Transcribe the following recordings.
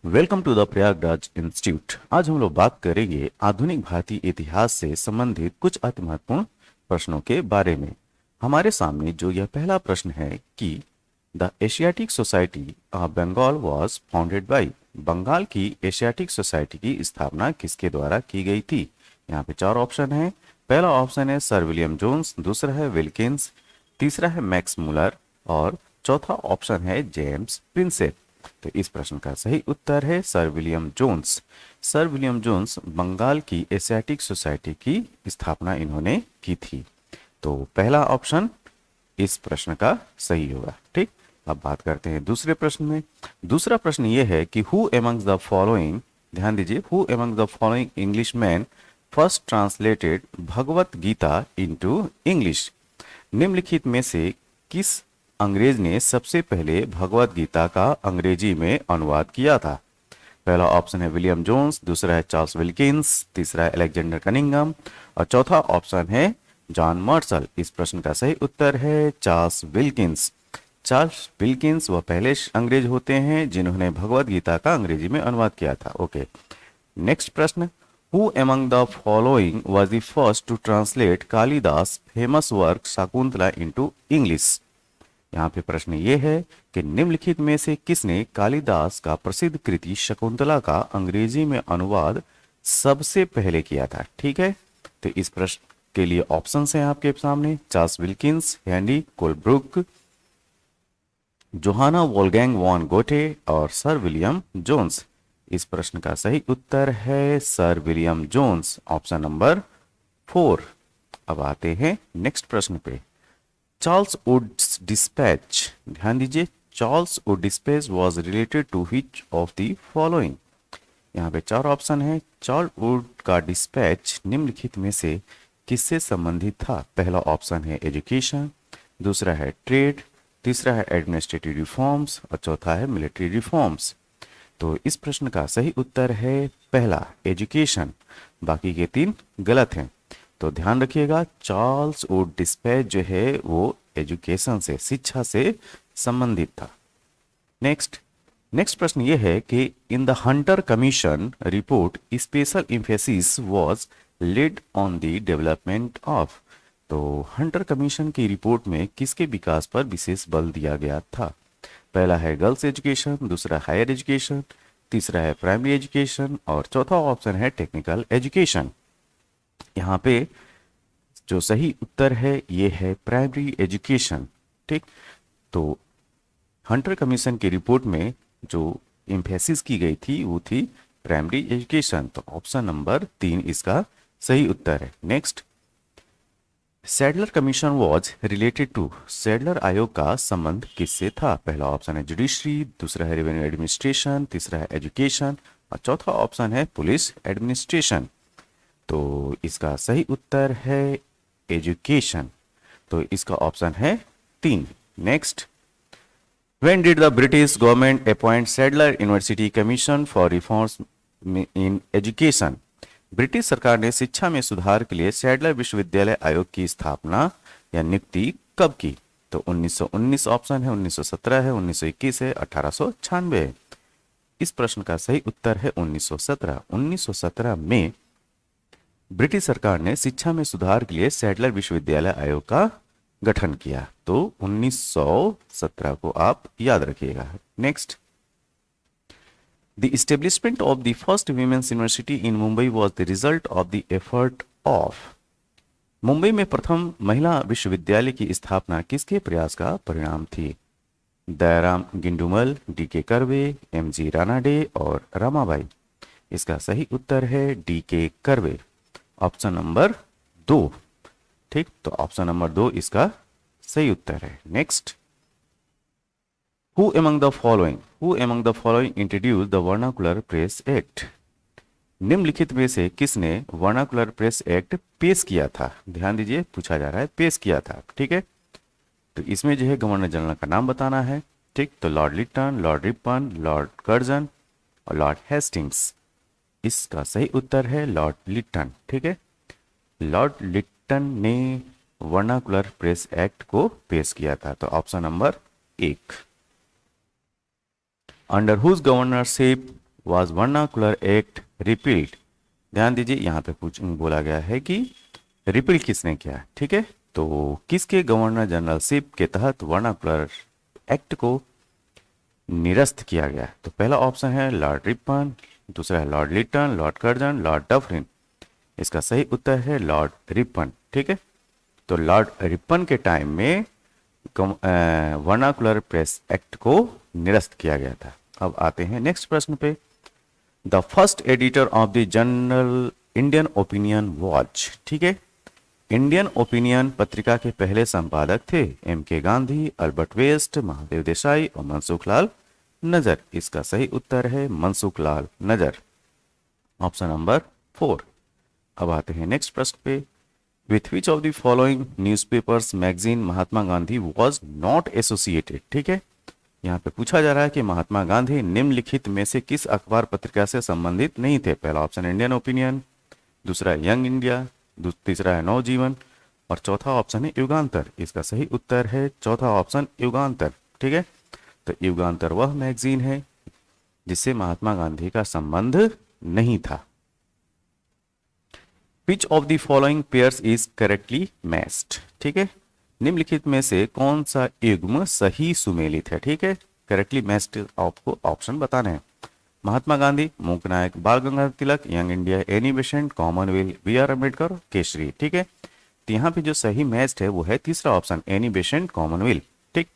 Welcome to the Prayagraj institute. आज हम लोग बात करेंगे आधुनिक भारतीय इतिहास से संबंधित कुछ अति महत्वपूर्ण प्रश्नों के बारे में। हमारे सामने जो यह पहला प्रश्न है कि the Asiatic society of Bengal was founded by, Bengal की एशियाटिक सोसाइटी की स्थापना किसके द्वारा की गई थी। यहाँ पे चार ऑप्शन है। पहला ऑप्शन है सर विलियम जोन्स, दूसरा है विल्किंस, तीसरा है मैक्स मुलर और चौथा ऑप्शन है जेम्स प्रिंसेप। तो इस प्रश्न का सही उत्तर है sir William Jones. Sir William Jones Bengal की एशियाटिक सोसाइटी की स्थापना इन्होंने की थी। तो पहला ऑप्शन इस प्रश्न का सही होगा। ठीक, अब बात करते हैं दूसरे प्रश्न में। दूसरा प्रश्न यह है कि हु एमंग्स द फॉलोइंग, ध्यान दीजिए, who among the following Englishman first translated Bhagavad Gita into English. निम्नलिखित में से किस अंग्रेज ने सबसे पहले भगवत गीता का अंग्रेजी में अनुवाद किया था। पहला ऑप्शन है विलियम जोन्स, दूसरा है चार्ल्स विल्किंस, तीसरा है अलेक्जेंडर कनिंगम और चौथा ऑप्शन है जॉन मर्सल। इस प्रश्न का सही उत्तर है चार्ल्स विल्किंस। चार्ल्स विल्किंस वह पहले अंग्रेज होते हैं जिन्होंने भगवत गीता का अंग्रेजी में अनुवाद किया था। ओके, नेक्स्ट प्रश्न, who among the following was the first to translate Kalidasa famous work Shakuntala into English. यहाँ पे प्रश्न ये है कि निम्नलिखित में से किसने कालिदास का प्रसिद्ध कृति शकुंतला का अंग्रेजी में अनुवाद सबसे पहले किया था। ठीक है, तो इस प्रश्न के लिए ऑप्शंस हैं आपके सामने। Charles Wilkins, Henry Colebrooke, Johann Wolfgang von Goethe और सर विलियम जोन्स। इस प्रश्न का सही उत्तर है sir William Jones, option number 4। अब आते हैं नेक्स्ट प्रश्न पे। चार्ल्स वुड्स डिस्पैच, ध्यान दीजिए, Charles Wood dispatch was related to which of the following. यहाँ पे चार ऑप्शन है। चार्ल्स वुड का डिस्पैच निम्नलिखित में से किससे संबंधित था। पहला ऑप्शन है एजुकेशन, दूसरा है ट्रेड, तीसरा है एडमिनिस्ट्रेटिव रिफॉर्म्स और चौथा है मिलिट्री रिफॉर्म्स। तो इस प्रश्न का सही उत्तर है पहला एजुकेशन, बाकी के तीन गलत हैं। तो ध्यान रखिएगा, चार्ल्स वुड डिस्पैच जो है वो एजुकेशन से, शिक्षा से संबंधित था। नेक्स्ट प्रश्न ये है कि in the Hunter commission report special emphasis was laid on the development of. तो हंटर कमीशन की रिपोर्ट में किसके विकास पर विशेष बल दिया गया था। पहला है गर्ल्स एजुकेशन, दूसरा हायर एजुकेशन, तीसरा है प्राइमरी एजुकेशन और चौथा ऑप्शन है टेक्निकल एजुकेशन। यहाँ पे जो सही उत्तर है ये है प्राइमरी एजुकेशन। ठीक, तो हंटर कमीशन की रिपोर्ट में जो एम्फेसिस की गई थी वो थी प्राइमरी एजुकेशन। तो ऑप्शन नंबर 3 इसका सही उत्तर है। Next, Sadler commission was related to, Sadler आयोग का संबंध किससे था। पहला ऑप्शन है जुडिशरी, दूसरा है रेवेन्यू एडमिनिस्ट्रेशन, तीसरा है एजुकेशन और चौथा ऑप्शन है पुलिस एडमिनिस्ट्रेशन। तो इसका सही उत्तर है एजुकेशन, तो इसका ऑप्शन है 3। Next, when did the British government appoint Sadler university commission for reforms in education. British सरकार ने शिक्षा में सुधार के लिए सैडलर विश्वविद्यालय आयोग की स्थापना या नियुक्ति कब की। तो 1919 ऑप्शन है, 1917 है, 1921 है, 1896 है। इस प्रश्न का सही उत्तर है 1917। 1917 में ब्रिटिश सरकार ने शिक्षा में सुधार के लिए सैडलर विश्वविद्यालय आयोग का गठन किया। तो 1917 को आप याद रखिएगा। Next, the establishment of the first women's university in Mumbai was the result of the effort of. Mumbai में प्रथम महिला विश्वविद्यालय की स्थापना किसके प्रयास का परिणाम थी। दयाराम गिंडुमल, डी.के. कर्वे, एम.जी. रानाडे और रमाबाई। इसका सही उत्तर है डी.के. Curve, option number 2। ठीक, तो ऑप्शन नंबर 2 इसका सही उत्तर है। Next, who among the following introduce the vernacular press act. निम्नलिखित में से किसने वर्नाकुलर प्रेस एक्ट पेश किया था। ध्यान दीजिए, पूछा जा रहा है पेश किया था। ठीक है, तो इसमें जो है गवर्नर जनरल का नाम बताना है। ठीक, तो lord Lytton, lord Ripon, lord Curzon और लॉर्ड हेस्टिंग्स। इसका सही उत्तर है लॉर्ड लिटन। ठीक है, लॉर्ड लिटन ने वर्नाकुलर प्रेस एक्ट को पेश किया था। तो option number 1। Under whose governorship was vernacular act repealed. ध्यान दीजिए यहाँ पे बोला गया है कि रिपील किसने किया, ठीक है। तो किसके गवर्नर जनरलशिप के तहत वर्नाकुलर एक्ट को निरस्त किया गया? तो पहला ऑप्शन है लॉर्ड रिपन, दूसरा है lord Lytton, lord Curzon, lord Dufferin. इसका सही उत्तर है लॉर्ड रिपन, ठीक है। तो लॉर्ड रिपन के टाइम में वर्नाकुलर प्रेस एक्ट को निरस्त किया गया था। अब आते हैं नेक्स्ट प्रश्न पे। The first editor of the journal Indian opinion watch, ठीक है। इंडियन ओपिनियन पत्रिका के पहले संपादक थे एम के गांधी, अल्बर्ट वेस्ट, महादेव देसाई और मनसुख लाल नजर। इसका सही उत्तर है मनसुख लाल नजर, ऑप्शन नंबर 4। अब आते हैं नेक्स्ट प्रश्न पे। With which of the following newspapers magazine Mahatma Gandhi was not associated, ठीक है। यहाँ पे पूछा जा रहा है कि महात्मा गांधी निम्नलिखित में से किस अखबार पत्रिका से संबंधित नहीं थे? पहला ऑप्शन इंडियन ओपिनियन, दूसरा है यंग इंडिया, तीसरा है नवजीवन और चौथा ऑप्शन है युगांतर। इसका सही उत्तर है चौथा ऑप्शन युगांतर, ठीक है। तो युगांतर वह मैगजीन है जिससे महात्मा गांधी का संबंध नहीं था। Which of the following pairs is correctly matched, ठीक है। निम्नलिखित में से कौन सा युग्म सही सुमेलित है, ठीक है। करेक्टली मैच्ड आपको ऑप्शन बताने हैं। Mahatma Gandhi, Mook Nayak, Bal Gangadhar Tilak, Young India, Annie Besant, Commonwealth, B R Ambedkar, Kesari, ठीक है। तो यहाँ पे जो सही मैच्ड है वो है तीसरा ऑप्शन एनी बेसेंट, कॉमनवेल्थ, ठीक।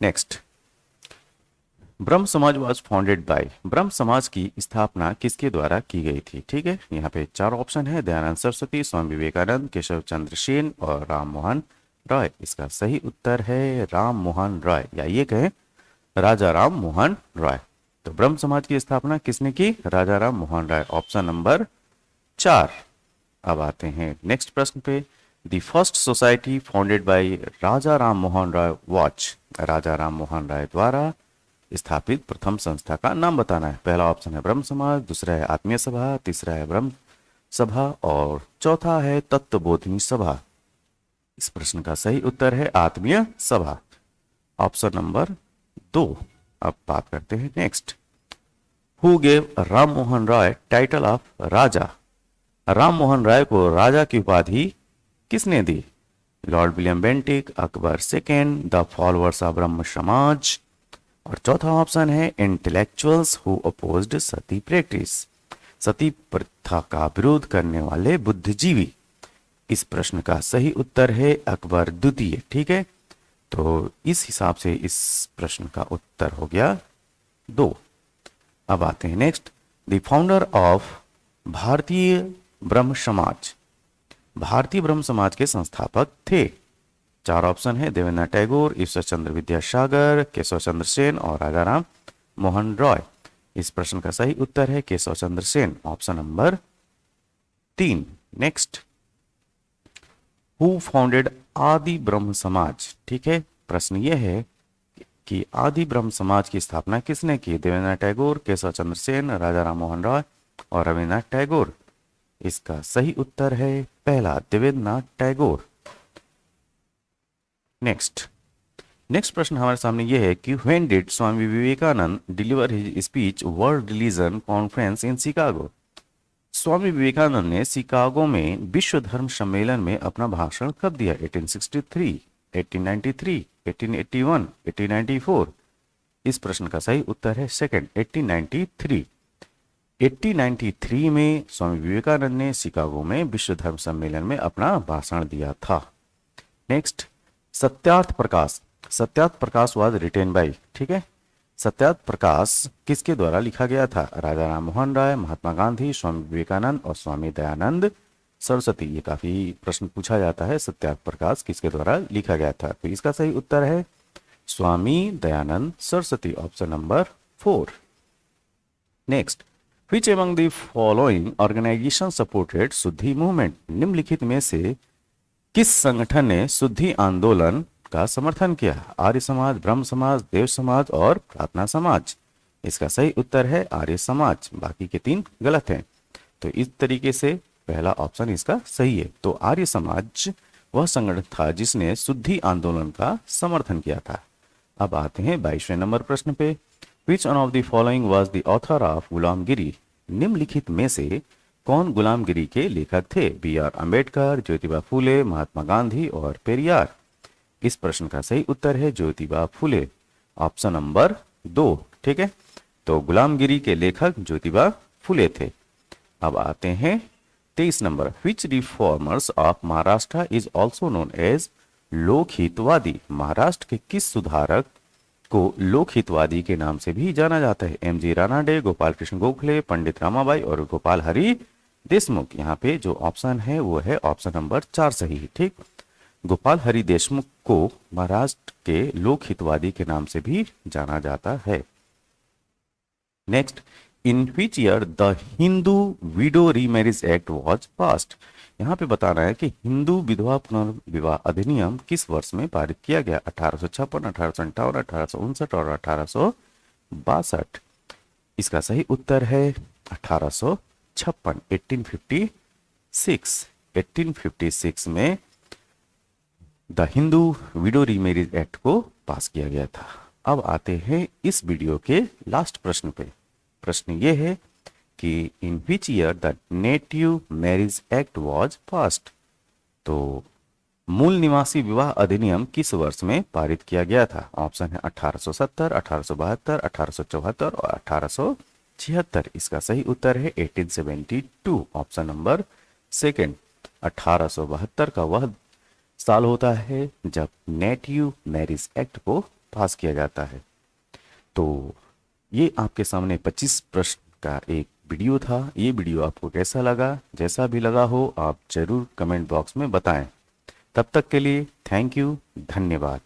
नेक्स्ट, ब्रह्म समाज वॉज फाउंडेड बाय। ब्रह्म समाज की स्थापना किसके द्वारा की गई थी, ठीक है। यहाँ पे 4 ऑप्शन है, दयानंद सरस्वती, स्वामी विवेकानंद, केशव चंद्र सेन और राम मोहन रॉय। इसका सही उत्तर है राम मोहन रॉय, या ये कहें राजा राम मोहन रॉय। तो ब्रह्म समाज की स्थापना किसने की? Raja Ram Mohan Roy, option number 4। अब आते हैं नेक्स्ट प्रश्न पे। The first society founded by Raja Ram Mohan Roy was. Raja Ram Mohan Roy द्वारा स्थापित प्रथम संस्था का नाम बताना है। पहला ऑप्शन है ब्रह्म समाज, दूसरा है आत्मीय सभा, तीसरा है ब्रह्म सभा और चौथा है तत्वबोधिनी सभा। इस प्रश्न का सही उत्तर है आत्मीय सभा, ऑप्शन नंबर 2। अब बात करते हैं next. Who gave Ram Mohan Roy title of Raja. Ram Mohan Roy को राजा की उपाधि किसने दी? Lord William Bentinck, Akbar second, the followers of Brahmo Samaj और चौथा ऑप्शन है intellectuals who opposed sati practice. सती प्रथा का विरोध करने वाले बुद्धिजीवी। इस प्रश्न का सही उत्तर है अकबर द्वितीय, ठीक है। तो इस हिसाब से इस प्रश्न का उत्तर हो गया 2। अब आते हैं नेक्स्ट। द फाउंडर ऑफ भारतीय ब्रह्म समाज। भारतीय ब्रह्म समाज के संस्थापक थे। 4 ऑप्शन है, देवेंद्र टैगोर, ईश्वर चंद्र विद्यासागर, केशव चंद्र सेन और राजा राम मोहन रॉय। इस प्रश्न का सही उत्तर है Keshav Chandra Sen, option number 3। Next, who founded Adi Brahmo समाज, ठीक है। प्रश्न यह है कि आदि ब्रह्म समाज की स्थापना किसने की? देवेंद्र टैगोर, केशव चंद्र सेन, राजा राम मोहन रॉय और रविन्द्रनाथ टैगोर। इसका सही उत्तर है पहला, देवेंद्रनाथ टैगोर। नेक्स्ट प्रश्न हमारे सामने यह है कि when did Swami Vivekananda deliver his speech world religion conference in Chicago. Swami Vivekananda ने शिकागो में विश्व धर्म सम्मेलन में अपना भाषण कब दिया? 1863, 1893, 1881, 1894। इस प्रश्न का सही उत्तर है सेकंड, 1893। 1893 में स्वामी विवेकानंद ने शिकागो में विश्व धर्म सम्मेलन में अपना भाषण दिया था। Next, Satyarth Prakash. Satyarth Prakash was written by, ठीक है। सत्यार्थ प्रकाश किसके द्वारा लिखा गया था? राजा राम मोहन राय, महात्मा गांधी, स्वामी विवेकानंद और स्वामी दयानंद सरस्वती। ये काफी प्रश्न पूछा जाता है, सत्यार्थ प्रकाश किसके द्वारा लिखा गया था? तो इसका सही उत्तर है Swami Dayanand Saraswati, option number 4। Next, which among the following organization supported Shuddhi movement. निम्नलिखित में से किस संगठन ने शुद्धि आंदोलन का समर्थन किया? आर्य समाज, ब्रह्म समाज, देव समाज और प्रार्थना समाज। इसका सही उत्तर है आर्य समाज, बाकी के 3 गलत हैं। तो इस तरीके से पहला ऑप्शन इसका सही है। तो आर्य समाज वह संगठन था जिसने शुद्धि आंदोलन का समर्थन किया था। अब आते हैं 22वें नंबर प्रश्न पे। Which one of the following was the author of गुलामगिरी? निम्नलिखित में से कौन गुलामगिरी के लेखक थे? बी आर अम्बेडकर, ज्योतिबा फूले, महात्मा गांधी और पेरियार। इस प्रश्न का सही उत्तर है ज्योतिबा फूले, ऑप्शन नंबर 2। ठीक है, तो गुलामगिरी के लेखक ज्योतिबा फूले थे। अब आते हैं 23 number. Which reformers of Maharashtra is also known as Lokhitwadi? Maharashtra के किस सुधारक को लोकहितवादी के नाम से भी जाना जाता है? एम जी रानाडे, गोपाल कृष्ण गोखले, पंडित रामाबाई और गोपाल हरि देशमुख। यहाँ पे जो ऑप्शन है वो है ऑप्शन नंबर 4 सही है। ठीक, गोपाल हरि देशमुख को महाराष्ट्र के लोकहितवादी के नाम से भी जाना जाता है। Next, in which year the Hindu window remarriage act was passed? यहाँ पे बताना है कि हिंदू विधवा पुनर्विवाह अधिनियम किस वर्ष में पारित किया गया? 1856, 1858, 1859 और 1862। इसका सही उत्तर है 1856, 1856। 1856 में the Hindu window remarriage act को पास किया गया था। अब आते हैं इस वीडियो के लास्ट प्रश्न पे। प्रश्न ये है कि in which year the native marriage act was passed? तो मूल निवासी विवाह अधिनियम किस वर्ष में पारित किया गया था? ऑप्शन है 1870, 1872, 1874 और 1876। इसका सही उत्तर है 1872, ऑप्शन नंबर 2। 1872 का वह साल होता है जब नेटिव मैरिज एक्ट को पास किया जाता है। तो ये आपके सामने 25 प्रश्न का एक वीडियो था। ये वीडियो आपको कैसा लगा? जैसा भी लगा हो आप जरूर कमेंट बॉक्स में बताएं। तब तक के लिए थैंक यू, धन्यवाद।